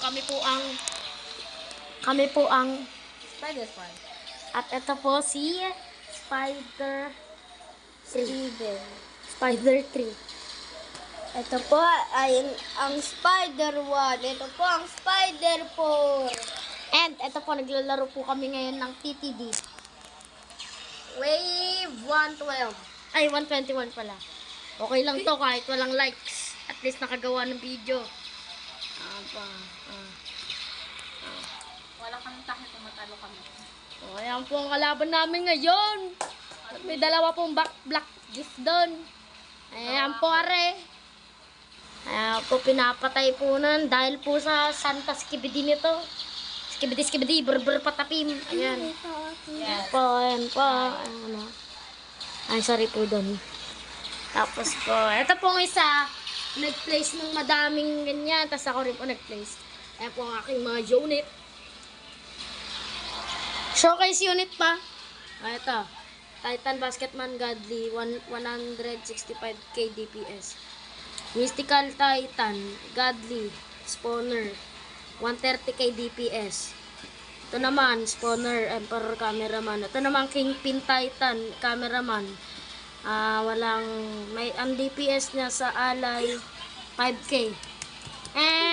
kami po ang Spider Spy. at ito po si Spider Steven. Spider 3. Ito po ay ang Spider 1. Ito po ang Spider 4. And ito po, naglalaro po kami ngayon ng TTD. Wave 112. Ay, 121 pala. Okay lang to kahit walang likes. At least nakagawa ng video. Wala kang takot kung matalo kami. So, ayan po ang kalaban namin ngayon. At may dalawa pong black gift doon. Ayan po, are. Ayan po, pinapatay po nun. Dahil po sa Santa Skibidi nito. Skibidi, burr patapim. Ayan. Ayan po, ayan po. Ayan, ay, sorry po doon. Tapos po, ito pong isa, nag-place ng madaming ganyan. Tapos ako rin po nag-place. Ayan po ang aking mga unit. Showcase unit pa. Ito. Titan Basketman Godly, 165k DPS. Mystical Titan Godly, Spawner, 130k DPS. Ito naman, Spawner, Emperor Cameraman. Ito naman, Kingpin Titan Cameraman. Ang DPS niya sa alay, 5k. And